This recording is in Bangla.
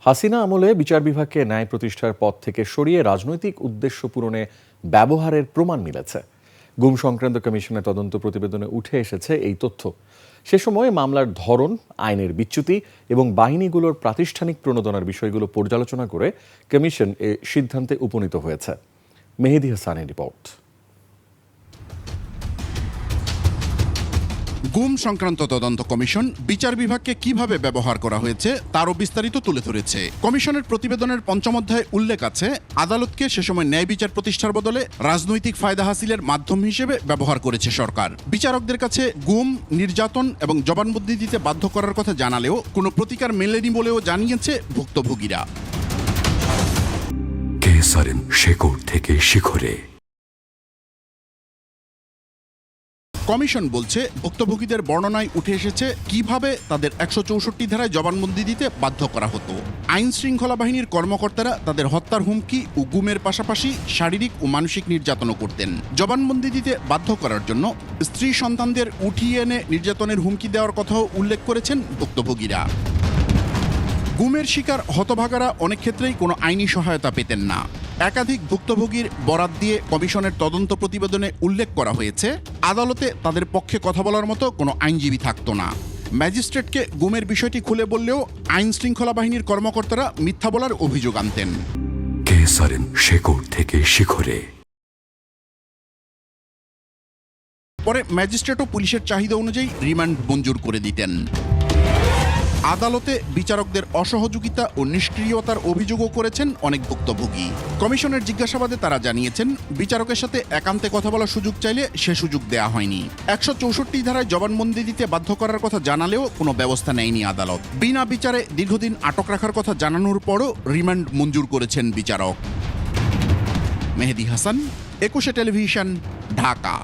হাসিনা আমলে বিচার বিভাগকে ন্যায় প্রতিষ্ঠার পথ থেকে সরিয়ে রাজনৈতিক উদ্দেশ্য পূরণে ব্যবহারের প্রমাণ মিলেছে। গুম সংক্রান্ত কমিশনের তদন্ত প্রতিবেদনে উঠে এসেছে এই তথ্য। সে সময় মামলার ধরন, আইনের বিচ্যুতি এবং বাহিনীগুলোর প্রাতিষ্ঠানিক প্রণোদনার বিষয়গুলো পর্যালোচনা করে কমিশন এ সিদ্ধান্তে উপনীত হয়েছে। মেহেদী হাসানের রিপোর্ট। গুম সংক্রান্ত তদন্ত কমিশন বিচার বিভাগকে কিভাবে ব্যবহার করা হয়েছে তারও বিস্তারিত তুলে ধরেছে। কমিশনের প্রতিবেদনের পঞ্চম অধ্যায়ে উল্লেখ আছে, আদালতকে সে সময় ন্যায় বিচার প্রতিষ্ঠার বদলে রাজনৈতিক ফায়দা হাসিলের মাধ্যম হিসেবে ব্যবহার করেছে সরকার। বিচারকদের কাছে গুম, নির্যাতন এবং জবানবন্দি দিতে বাধ্য করার কথা জানালেও কোনো প্রতিকার মেলেনি বলেও জানিয়েছে ভুক্তভোগীরা। কেসারেন শেকড় থেকে শিখরে। কমিশন বলছে, ভুক্তভোগীদের বর্ণনায় উঠে এসেছে কিভাবে তাদের ১৬৪ ধারায় জবানবন্দি দিতে বাধ্য করা হতো। আইন শৃঙ্খলা বাহিনীর কর্মকর্তারা তাদের হত্যার হুমকি ও গুমের পাশাপাশি শারীরিক ও মানসিক নির্যাতনও করতেন। জবানবন্দি দিতে বাধ্য করার জন্য স্ত্রী সন্তানদের উঠিয়ে এনে নির্যাতনের হুমকি দেওয়ার কথাও উল্লেখ করেছেন ভুক্তভোগীরা। গুমের শিকার হতভাগারা অনেক ক্ষেত্রেই কোনো আইনি সহায়তা পেতেন না। একাধিক ভুক্তভোগীর বরাত দিয়ে কমিশনের তদন্ত প্রতিবেদনে উল্লেখ করা হয়েছে, আদালতে তাদের পক্ষে কথা বলার মতো কোনো আইনজীবী থাকতো না। ম্যাজিস্ট্রেটকে গুমের বিষয়টি খুলে বললেও আইন শৃঙ্খলা বাহিনীর কর্মকর্তারা মিথ্যা বলার অভিযোগ আনতেন। কেসারেন শেকড় থেকে শিখরে। পরে ম্যাজিস্ট্রেটও পুলিশের চাহিদা অনুযায়ী রিমান্ড মঞ্জুর করে দিতেন। আদালতে বিচারকদের অসহযোগিতা ও নিষ্ক্রিয়তার অভিযোগও করেছেন অনেক ভুক্তভোগী। কমিশনের জিজ্ঞাসাবাদে তারা জানিয়েছেন, বিচারকের সাথে একান্তে কথা বলার সুযোগ চাইলে সে সুযোগ দেয়া হয়নি। ১৬৪ ধারায় জবানবন্দি দিতে বাধ্য করার কথা জানালেও কোনো ব্যবস্থা নেয়নি আদালত। বিনা বিচারে দীর্ঘদিন আটক রাখার কথা জানানোর পরও রিমান্ড মঞ্জুর করেছেন বিচারক। মেহেদী হাসান, ২১ টেলিভিশন, ঢাকা।